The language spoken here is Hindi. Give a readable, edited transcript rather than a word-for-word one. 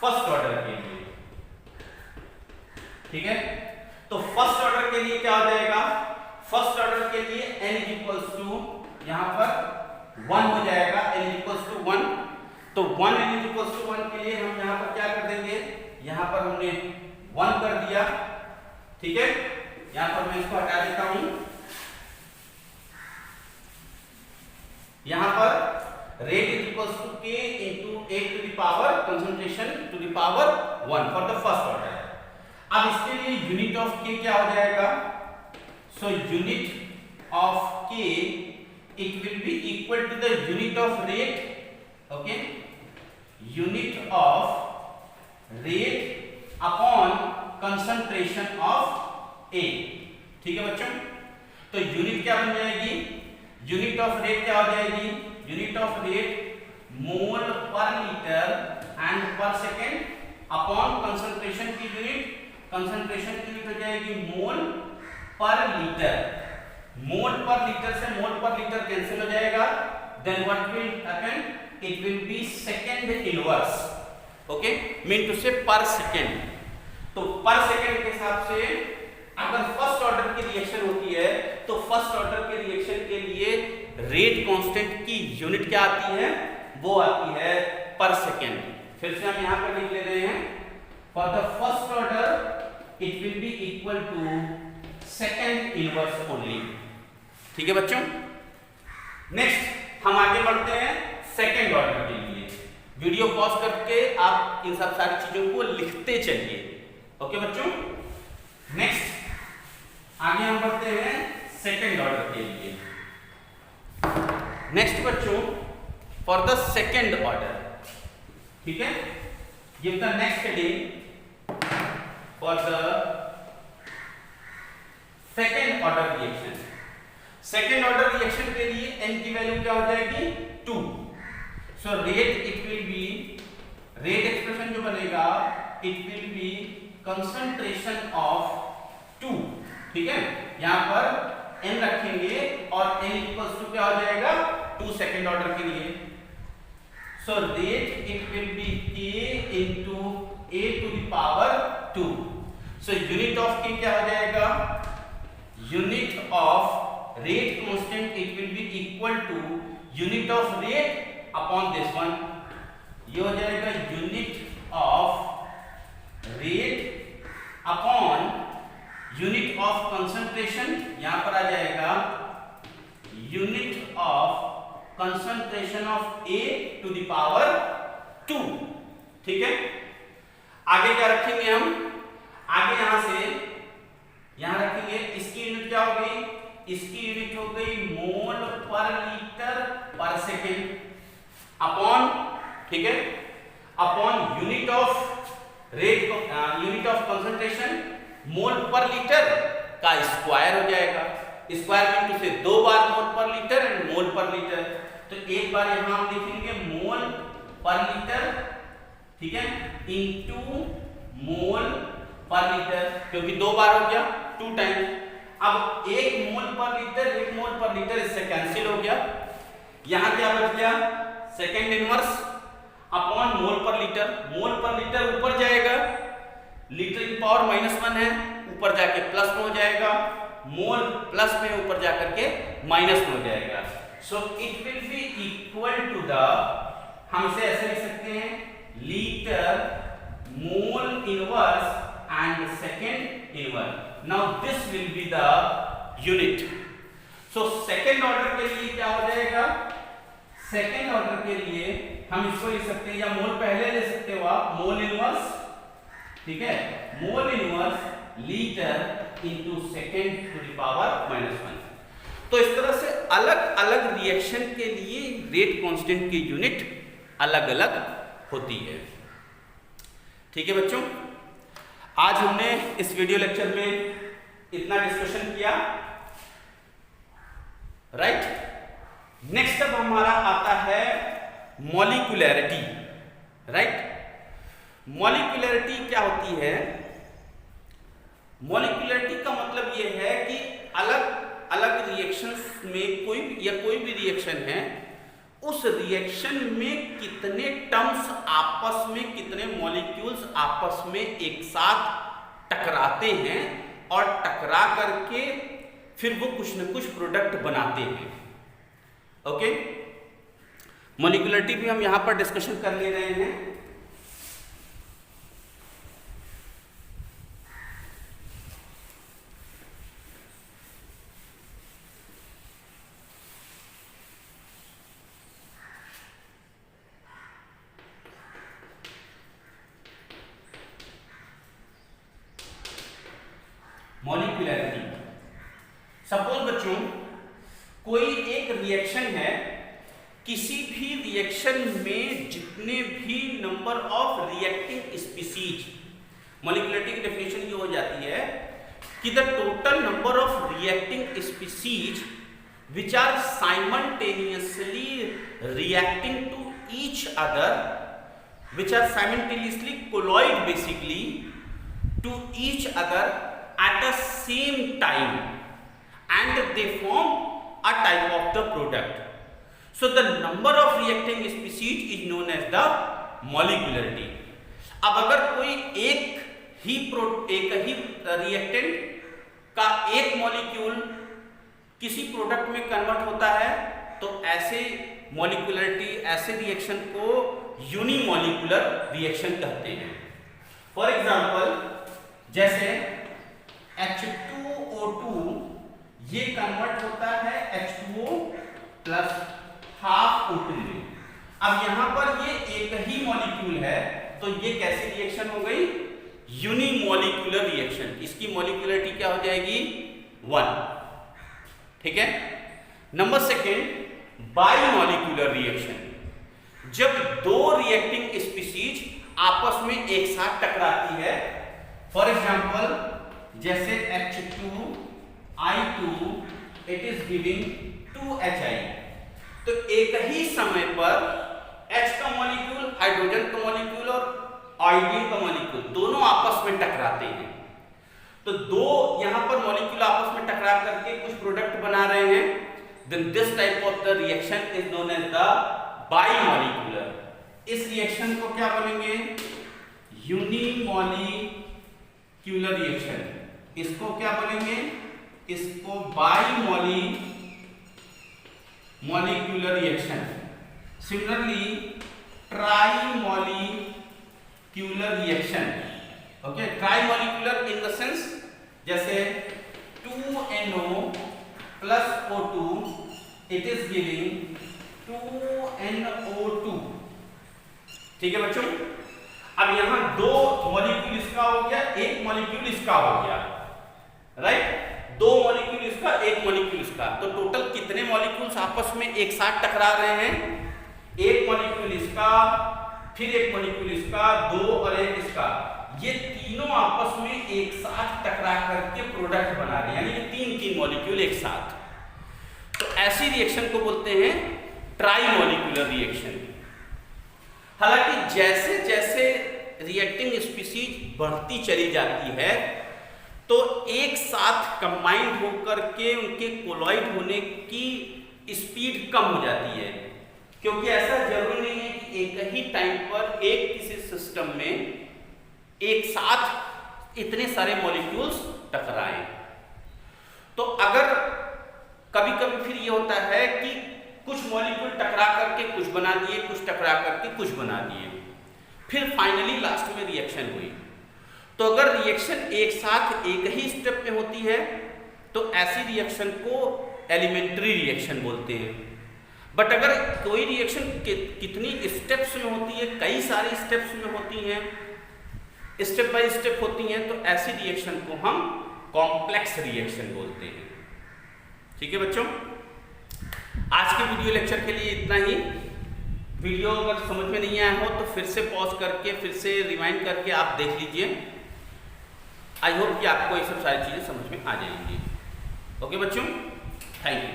फर्स्ट ऑर्डर के लिए, ठीक है। तो फर्स्ट ऑर्डर के लिए क्या हो जाएगा, फर्स्ट ऑर्डर के लिए n इक्वल्स टू यहां पर 1 हो जाएगा, n इक्वल्स टू 1। तो 1 n इक्वल्स टू 1 के लिए हम यहां पर क्या कर देंगे, यहां पर हमने 1 कर दिया, ठीक है। यहां पर मैं इसको हटा देता हूं, यहां पर rate is equals to k into a to the power concentration to the power 1 for the first order. अब इसके लिए यूनिट ऑफ k क्या हो जाएगा, so unit of k it will be equal to the unit of rate, okay, unit of rate upon concentration of a, ठीक है बच्चों। तो यूनिट क्या बन जाएगी, यूनिट ऑफ रेट क्या हो जाएगी, unit of rate mole per litre and पर सेकेंड अपॉन कंसंट्रेशन की यूनिट, कंसंट्रेशन की यूनिट हो जाएगी मोल पर लीटर। मोल पर लीटर से मोल पर लीटर कैंसिल हो जाएगा, then what will happen, it will be second inverse, okay, mean to say per second. तो पर सेकंड के हिसाब से अगर फर्स्ट ऑर्डर की रिएक्शन होती है तो फर्स्ट ऑर्डर के रिएक्शन के लिए रेट कांस्टेंट की यूनिट क्या आती है, वो आती है पर सेकंड। फिर से हम यहां पर लिख ले रहे हैं, for the first order it will be equal to second inverse only, ठीक है बच्चों। नेक्स्ट हम आगे बढ़ते हैं सेकंड ऑर्डर के लिए। वीडियो पॉज करके आप इन सब सारी चीजों को लिखते चलिए, ओके बच्चों। नेक्स्ट आगे हम बढ़ते हैं सेकंड ऑर्डर के लिए। नेक्स्ट बच्चों फॉर द सेकंड ऑर्डर, ठीक है, give the next heading for the second order reaction. Second order reaction के लिए n की वैल्यू क्या हो जाएगी, 2। सो rate it will B, rate expression जो बनेगा it will B concentration of 2, ठीक है। यहां पर n रखेंगे और n इक्वल्स टू क्या हो जाएगा, 2 सेकंड ऑर्डर के लिए। So rate it will be k into a to the power 2। So unit of k क्या हो जाएगा, unit of rate constant it will be equal to unit of rate upon this one, ये हो जाएगा unit of rate upon unit of concentration, यहां पर आ जाएगा unit of concentration of A to the power 2, ठीक है। आगे क्या रखेंगे हम, आगे यहां से यहां रखेंगे, इसकी यूनिट क्या हो गई, इसकी यूनिट हो गई मोल पर लीटर पर सेकेंड अपॉन, ठीक है, upon unit of rate, unit of concentration mole per litre का स्क्वायर हो जाएगा। स्क्वायर मीन से 2 बार मोल per litre and mole per litre. तो एक बार यहां हम लिखेंगे मोल पर लीटर, ठीक है, इनटू मोल पर लीटर, क्योंकि 2 बार हो गया 2 टाइम्स। अब 1 मोल पर लीटर 1 मोल पर लीटर इससे कैंसिल हो गया, यहां क्या बच गया, second inverse upon mole per litre. मोल पर लीटर ऊपर जाएगा, लीटर की पावर -1 है, ऊपर जाके प्लस में हो जाएगा, मोल प्लस में ऊपर जाकर के माइनस में हो जाएगा। So it will be equal to the, हम इसे ऐसे लिख सकते हैं, litre mole inverse and second inverse. Now this will be the unit. So second order के लिए क्या हो जाएगा, सेकंड ऑर्डर के लिए हम इसको लिख सकते हैं, या मोल पहले ले सकते हो आप, मोल इनवर्स, ठीक है, mole inverse litre into second to the power -1। तो इस तरह से अलग अलग रिएक्शन के लिए रेट कांस्टेंट की यूनिट अलग अलग होती है, ठीक है बच्चों। आज हमने इस वीडियो लेक्चर में इतना डिस्कशन किया, राइट। नेक्स्ट अब हमारा आता है मॉलिक्यूलैरिटी, राइट। मॉलिक्यूलैरिटी क्या होती है, मॉलिक्यूलैरिटी का मतलब यह है कि अलग अलग रिएक्शंस में कोई भी रिएक्शन है उस रिएक्शन में कितने टर्म्स आपस में, कितने मॉलिक्यूल्स आपस में एक साथ टकराते हैं और टकरा करके फिर वो कुछ न कुछ प्रोडक्ट बनाते हैं। ओके, मॉलिक्यूलरिटी भी हम यहां पर डिस्कशन कर ले रहे हैं। मॉलिक्यूलरिटी, सपोज बच्चों कोई एक रिएक्शन है, किसी भी रिएक्शन में जितने भी number of reacting species, molecularity की डेफिनेशन ये हो जाती है कि the total number of reacting species which are simultaneously reacting to each other, which are simultaneously collide basically to each other at a same time and they form a type of the product. So the number of reacting species is known as the molecularity. अब अगर कोई एक ही रिएक्टेंट का एक मॉलिक्यूल किसी प्रोडक्ट में कन्वर्ट होता है तो ऐसे मॉलिक्यूलरिटी, ऐसे रिएक्शन को यूनिमॉलिक्यूलर रिएक्शन कहते हैं। फॉर एग्जांपल जैसे H2O2 ये कन्वर्ट होता है H2O प्लस हाफ O2 में। अब यहां पर ये एक ही मॉलिक्यूल है तो ये कैसी रिएक्शन हो गई? Unimolecular reaction. इसकी मॉलिक्यूलरिटी क्या हो जाएगी? 1। ठीक है। Number second, bimolecular reaction. जब दो रिएक्टिंग स्पीसीज आपस में एक साथ टकराती है, फॉर एग्जांपल जैसे H2I2 it is giving 2HI, तो एक ही समय पर H का मॉलिक्यूल, हाइड्रोजन का मॉलिक्यूल और आयोडीन का मॉलिक्यूल दोनों आपस में टकराते हैं। तो दो यहां पर मॉलिक्यूल आपस में टकरा करके कुछ प्रोडक्ट बना रहे हैं, then this type of the reaction is known as the bimolecular. इस रिएक्शन को क्या बोलेंगे? Unimolecular reaction. इसको क्या बोलेंगे? इसको bimolecular reaction. Similarly trimolecular reaction. Okay, trimolecular in the sense जैसे 2NO plus O2 it is giving 2NO2। ठीक है बच्चों, अब यहां दो मॉलिक्यूल इसका हो गया, एक मॉलिक्यूल इसका हो गया, राइट? दो मॉलिक्यूल इसका, एक मॉलिक्यूल इसका, तो टोटल कितने मॉलिक्यूल्स आपस में एक साथ टकरा रहे हैं? एक मॉलिक्यूल इसका, फिर एक मॉलिक्यूल इसका, दो और एक इसका, ये तीनों आपस में एक साथ टकरा करके प्रोडक्ट बना रहे हैं, यानी कि तीन मॉलिक्यूल एक साथ। तो ऐसी रिएक्शन को बोलते हैं ट्राइमॉलिक्यूलर रिएक्शन। हालांकि जैसे जैसे रिएक्टिंग स्पीसीज बढ़ती चली जाती है तो एक साथ कंबाइंड होकर के उनके कोलॉइड होने की स्पीड कम हो जाती है, क्योंकि ऐसा जरूरी नहीं है कि एक ही टाइम पर एक किसी सिस्टम में एक साथ इतने सारे मॉलिक्यूल्स टकराएं। तो अगर कभी कभी फिर ये होता है कि कुछ मॉलिक्यूल टकरा करके कुछ बना दिए, कुछ टकरा करके कुछ बना दिए, फिर फाइनली लास्ट में रिएक्शन हुई। तो अगर रिएक्शन एक साथ एक ही स्टेप में होती है तो ऐसी रिएक्शन को एलिमेंट्री रिएक्शन बोलते हैं। बट अगर कोई रिएक्शन कितनी स्टेप्स में होती है, कई सारी स्टेप्स में होती हैं, स्टेप बाय स्टेप होती हैं, तो ऐसी रिएक्शन को हम कॉम्प्लेक्स रिएक्शन बोलते हैं। ठीक है बच्चों, आज के वीडियो लेक्चर के लिए इतना ही। वीडियो अगर समझ में नहीं आया हो तो फिर से पॉज करके, फिर से रिवाइंड करके आप देख लीजिए। आई होप कि आपको ये सब सारी चीज़ें समझ में आ जाएंगी। ओके बच्चों, थैंक यू।